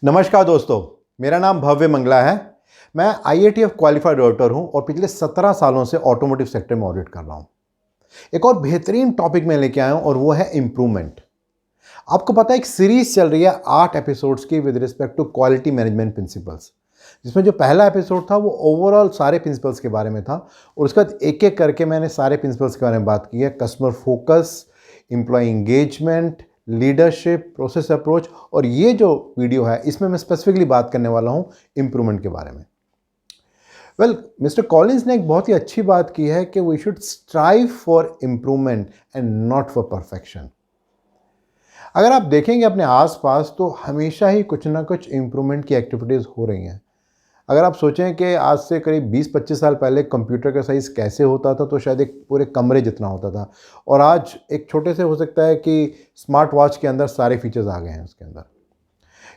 नमस्कार दोस्तों, मेरा नाम भव्य मंगला है। मैं IATF क्वालिफाइड ऑडिटर हूं और पिछले 17 सालों से ऑटोमोटिव सेक्टर में ऑडिट कर रहा हूं। एक और बेहतरीन टॉपिक मैं लेके आया हूं और वो है इम्प्रूवमेंट। आपको पता है एक सीरीज चल रही है 8 एपिसोड्स की with respect to quality management principles, जिसमें जो पहला एपिसोड था वो ओवरऑल सारे प्रिंसिपल्स के बारे में था और उसके बाद एक एक करके मैंने सारे प्रिंसिपल्स के बारे में बात की है। Customer focus, employee engagement, leadership, process approach, और ये जो वीडियो है इसमें मैं स्पेसिफिकली बात करने वाला हूं इम्प्रूवमेंट के बारे में। मिस्टर कॉलिंस ने एक बहुत ही अच्छी बात की है कि we should strive for improvement and not for perfection. अगर आप देखेंगे अपने आसपास तो हमेशा ही कुछ ना कुछ इम्प्रूवमेंट की एक्टिविटीज़ हो रही हैं। अगर आप सोचें कि आज से करीब 20-25 साल पहले कंप्यूटर का साइज़ कैसे होता था तो शायद एक पूरे कमरे जितना होता था, और आज एक छोटे से हो सकता है कि स्मार्ट वॉच के अंदर सारे फीचर्स आ गए हैं उसके अंदर।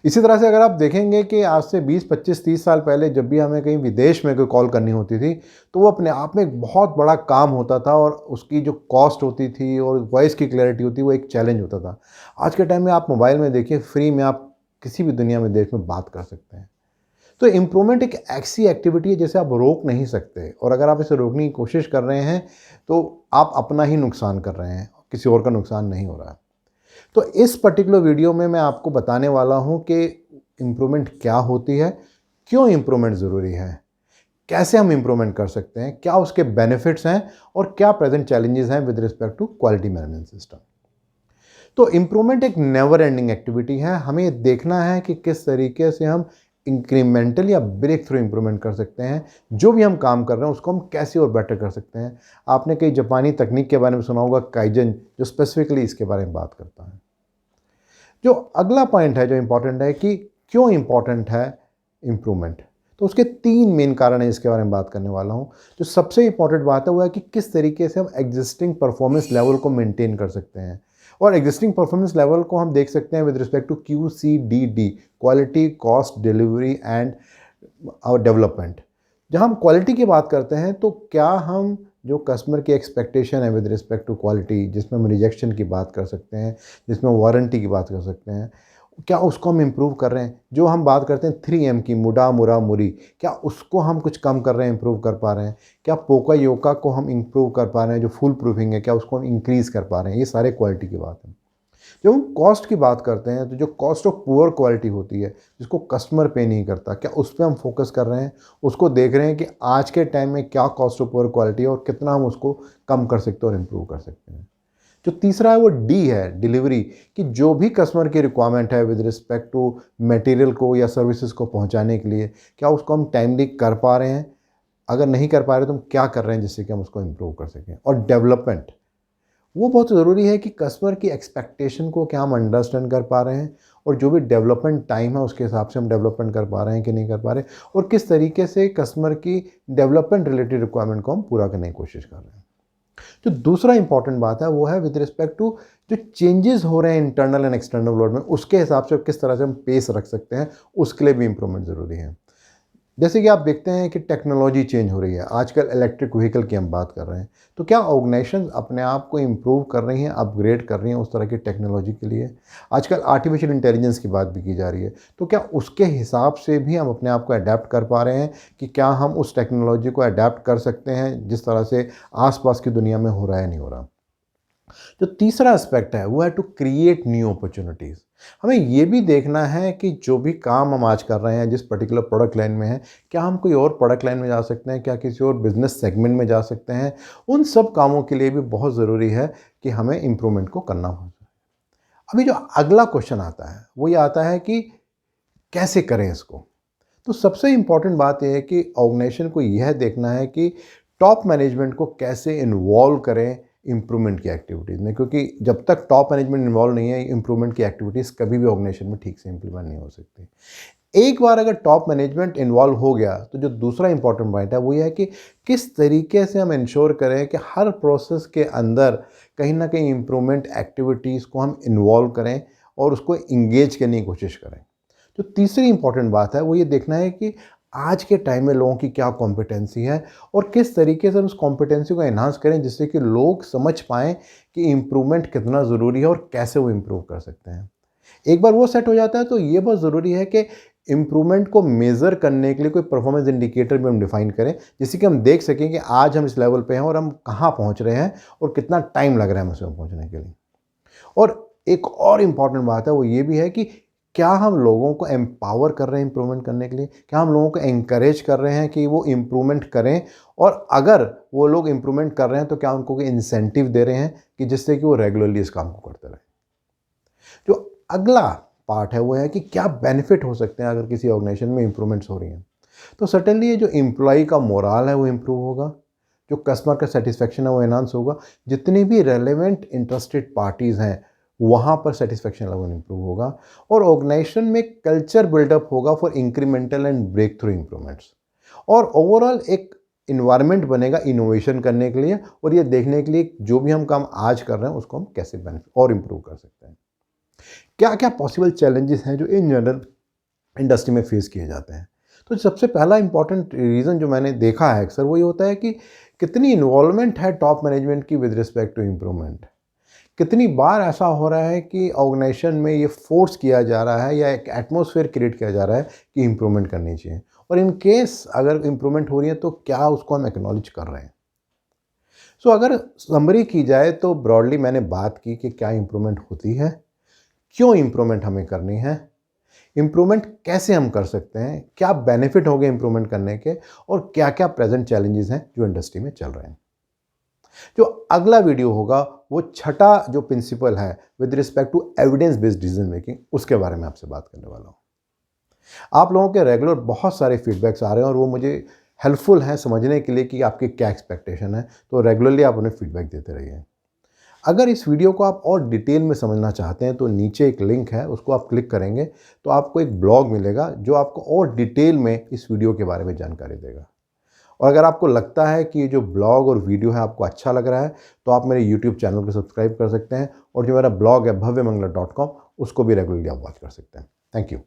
इसी तरह से अगर आप देखेंगे कि आज से 20-25-30 साल पहले जब भी हमें कहीं विदेश में कोई कॉल करनी होती थी तो वो अपने आप में एक बहुत बड़ा काम होता था और उसकी जो कॉस्ट होती थी और वॉइस की क्लैरिटी होती वो एक चैलेंज होता था। आज के टाइम में आप मोबाइल में देखिए, फ्री में आप किसी भी दुनिया में देश में बात कर सकते हैं। तो इम्प्रूवमेंट एक ऐसी एक्टिविटी है जिसे आप रोक नहीं सकते, और अगर आप इसे रोकने की कोशिश कर रहे हैं तो आप अपना ही नुकसान कर रहे हैं, किसी और का नुकसान नहीं हो रहा है। तो इस पर्टिकुलर वीडियो में मैं आपको बताने वाला हूं कि इम्प्रूवमेंट क्या होती है, क्यों इम्प्रूवमेंट ज़रूरी है, कैसे हम इम्प्रूवमेंट कर सकते हैं, क्या उसके बेनिफिट्स हैं और क्या प्रेजेंट चैलेंजेस हैं with respect to quality management system. तो इम्प्रूवमेंट एक नेवर एंडिंग एक्टिविटी है। हमें देखना है कि किस तरीके से हम इंक्रीमेंटल या ब्रेक थ्रू इम्प्रूवमेंट कर सकते हैं। जो भी हम काम कर रहे हैं उसको हम कैसे और बेटर कर सकते हैं। आपने कई जापानी तकनीक के बारे में सुना होगा, काइजन, जो स्पेसिफिकली इसके बारे में बात करता है। जो अगला पॉइंट है जो इम्पॉर्टेंट है कि क्यों इम्पॉर्टेंट है इम्प्रूवमेंट, तो उसके 3 मेन कारण है, इसके बारे में बात करने वाला हूँ। जो सबसे इम्पॉर्टेंट बात है वो है कि किस तरीके से हम एग्जिस्टिंग परफॉर्मेंस लेवल को मेंटेन कर सकते हैं, और एग्जिस्टिंग परफॉर्मेंस लेवल को हम देख सकते हैं with respect to QCDD, quality, cost, delivery and और डेवलपमेंट। जब हम क्वालिटी की बात करते हैं तो क्या हम जो कस्टमर की एक्सपेक्टेशन है विद रिस्पेक्ट टू क्वालिटी, जिसमें हम रिजेक्शन की बात कर सकते हैं, जिसमें वारंटी की बात कर सकते हैं, क्या उसको हम इम्प्रूव कर रहे हैं। जो हम बात करते हैं 3M की, मुडा मुरा मुरी, क्या उसको हम कुछ कम कर रहे हैं, इम्प्रूव कर पा रहे हैं। क्या पोका योका को हम इम्प्रूव कर पा रहे हैं, जो फुल प्रूफिंग है, क्या उसको हम इंक्रीज़ कर पा रहे हैं। ये सारे क्वालिटी की बात है। जब हम कॉस्ट की बात करते हैं तो जो कॉस्ट ऑफ पुअर क्वालिटी होती है, जिसको कस्टमर पे नहीं करता, क्या उस पर हम फोकस कर रहे हैं, उसको देख रहे हैं कि आज के टाइम में क्या कॉस्ट ऑफ पुअर क्वालिटी है और कितना हम उसको कम कर सकते हैं और इम्प्रूव कर सकते हैं। जो तीसरा है वो D है, डिलीवरी, कि जो भी कस्टमर की रिक्वायरमेंट है विद रिस्पेक्ट टू मटेरियल को या सर्विसेज को पहुंचाने के लिए, क्या उसको हम टाइमली कर पा रहे हैं। अगर नहीं कर पा रहे तो हम क्या कर रहे हैं जिससे कि हम उसको इम्प्रूव कर सकें। और डेवलपमेंट, वो बहुत ज़रूरी है कि कस्टमर की एक्सपेक्टेशन को क्या हम अंडरस्टैंड कर पा रहे हैं, और जो भी डेवलपमेंट टाइम है उसके हिसाब से हम डेवलपमेंट कर पा रहे हैं कि नहीं कर पा रहे, और किस तरीके से कस्टमर की डेवलपमेंट रिलेटेड रिक्वायरमेंट को हम पूरा करने की कोशिश कर रहे हैं। जो दूसरा इंपॉर्टेंट बात है वो है विद रिस्पेक्ट टू जो चेंजेस हो रहे हैं इंटरनल एंड एक्सटर्नल वर्ल्ड में, उसके हिसाब से किस तरह से हम पेस रख सकते हैं, उसके लिए भी इम्प्रूवमेंट ज़रूरी है। जैसे कि आप देखते हैं कि टेक्नोलॉजी चेंज हो रही है, आजकल इलेक्ट्रिक व्हीकल की हम बात कर रहे हैं, तो क्या ऑर्गेनाइजेशन अपने आप को इम्प्रूव कर रही हैं, अपग्रेड कर रही हैं उस तरह की टेक्नोलॉजी के लिए। आजकल आर्टिफिशियल इंटेलिजेंस की बात भी की जा रही है, तो क्या उसके हिसाब से भी हम अपने आप को अडेप्ट कर पा रहे हैं कि क्या हम उस टेक्नोलॉजी को अडेप्ट कर सकते हैं जिस तरह से आसपास की दुनिया में हो रहा है, नहीं हो रहा। जो तीसरा एस्पेक्ट है वो है टू क्रिएट न्यू अपॉर्चुनिटीज़। हमें ये भी देखना है कि जो भी काम हम आज कर रहे हैं जिस पर्टिकुलर प्रोडक्ट लाइन में है, क्या हम कोई और प्रोडक्ट लाइन में जा सकते हैं, क्या किसी और बिजनेस सेगमेंट में जा सकते हैं। उन सब कामों के लिए भी बहुत ज़रूरी है कि हमें इम्प्रूवमेंट को करना हो। अभी जो अगला क्वेश्चन आता है वो ये आता है कि कैसे करें इसको। तो सबसे इम्पॉर्टेंट बात यह है कि ऑर्गेनाइजेशन को यह देखना है कि टॉप मैनेजमेंट को कैसे इन्वॉल्व करें इम्प्रूवमेंट की एक्टिविटीज़ में, क्योंकि जब तक टॉप मैनेजमेंट इन्वॉल्व नहीं है, इम्प्रूवमेंट की एक्टिविटीज़ कभी भी ऑर्गेनाइजेशन में ठीक से इम्प्लीमेंट नहीं हो सकती। एक बार अगर टॉप मैनेजमेंट इन्वॉल्व हो गया तो जो दूसरा इंपॉर्टेंट पॉइंट है वो ये है कि किस तरीके से हम इंश्योर करें कि हर प्रोसेस के अंदर कहीं ना कहीं इम्प्रूवमेंट एक्टिविटीज़ को हम इन्वॉल्व करें और उसको इंगेज करने की कोशिश करें। जो तीसरी इंपॉर्टेंट बात है वो ये देखना है कि आज के टाइम में लोगों की क्या कॉम्पिटेंसी है और किस तरीके से हम उस कॉम्पिटेंसी को एनहांस करें जिससे कि लोग समझ पाएँ कि इम्प्रूवमेंट कितना ज़रूरी है और कैसे वो इम्प्रूव कर सकते हैं। एक बार वो सेट हो जाता है तो ये बहुत ज़रूरी है कि इम्प्रूवमेंट को मेज़र करने के लिए कोई परफॉर्मेंस इंडिकेटर भी हम डिफ़ाइन करें, जिससे कि हम देख सकें कि आज हम इस लेवल पे हैं और हम कहाँ पहुँच रहे हैं और कितना टाइम लग रहा है हमें पहुँचने के लिए। और एक और इम्पॉर्टेंट बात है वो ये भी है कि क्या हम लोगों को एम्पावर कर रहे हैं इम्प्रूवमेंट करने के लिए, क्या हम लोगों को एनकरेज कर रहे हैं कि वो इम्प्रूवमेंट करें, और अगर वो लोग इम्प्रूवमेंट कर रहे हैं तो क्या उनको कोई इंसेंटिव दे रहे हैं कि जिससे कि वो रेगुलरली इस काम को करते रहें। जो अगला पार्ट है वो है कि क्या बेनिफिट हो सकते हैं अगर किसी ऑर्गेनाइजेशन में इम्प्रूवमेंट्स हो रही हैं। तो सर्टेनली ये जो एम्प्लॉय का मोरल है वो इम्प्रूव होगा, जो कस्टमर का सेटिस्फेक्शन है वो एनहांस होगा, जितनी भी रेलेवेंट इंटरेस्टेड पार्टीज़ हैं वहाँ पर सेटिस्फेक्शन लेवल इम्प्रूव होगा, और ऑर्गेनाइजेशन में कल्चर बिल्डअप होगा for incremental and breakthrough improvements, और ओवरऑल एक इन्वायरमेंट बनेगा इनोवेशन करने के लिए और ये देखने के लिए जो भी हम काम आज कर रहे हैं उसको हम कैसे बेनिफिट और इम्प्रूव कर सकते हैं। क्या क्या पॉसिबल चैलेंजेस हैं जो इन जनरल इंडस्ट्री में फेस किए जाते हैं। तो सबसे पहला इंपॉर्टेंट रीज़न जो मैंने देखा है अक्सर वो ये होता है कि कितनी इन्वॉल्वमेंट है टॉप मैनेजमेंट की विद रिस्पेक्ट टू इम्प्रूवमेंट। कितनी बार ऐसा हो रहा है कि ऑर्गेनाइजेशन में ये फोर्स किया जा रहा है या एक एटमॉस्फेयर क्रिएट किया जा रहा है कि इम्प्रूवमेंट करनी चाहिए, और इन केस अगर इम्प्रूवमेंट हो रही है तो क्या उसको हम एक्नॉलेज कर रहे हैं। सो अगर समरी की जाए तो ब्रॉडली मैंने बात की कि क्या इम्प्रूवमेंट होती है, क्यों इम्प्रूवमेंट हमें करनी है, इम्प्रूवमेंट कैसे हम कर सकते हैं, क्या बेनिफिट होंगे इम्प्रूवमेंट करने के, और क्या क्या प्रेजेंट चैलेंजेस हैं जो इंडस्ट्री में चल रहे हैं। जो अगला वीडियो होगा वो छठा जो प्रिंसिपल है with respect to evidence based decision making, उसके बारे में आपसे बात करने वाला हूँ। आप लोगों के रेगुलर बहुत सारे फीडबैक्स आ रहे हैं और वो मुझे हेल्पफुल हैं समझने के लिए कि आपकी क्या एक्सपेक्टेशन है, तो रेगुलरली आप उन्हें फीडबैक देते रहिए। अगर इस वीडियो को आप और डिटेल में समझना चाहते हैं तो नीचे एक लिंक है, उसको आप क्लिक करेंगे तो आपको एक ब्लॉग मिलेगा जो आपको और डिटेल में इस वीडियो के बारे में जानकारी देगा। और अगर आपको लगता है कि ये जो ब्लॉग और वीडियो है आपको अच्छा लग रहा है तो आप मेरे यूट्यूब चैनल को सब्सक्राइब कर सकते हैं, और जो मेरा ब्लॉग है bhavyamangla.com उसको भी रेगुलरली आप वॉच कर सकते हैं। Thank you.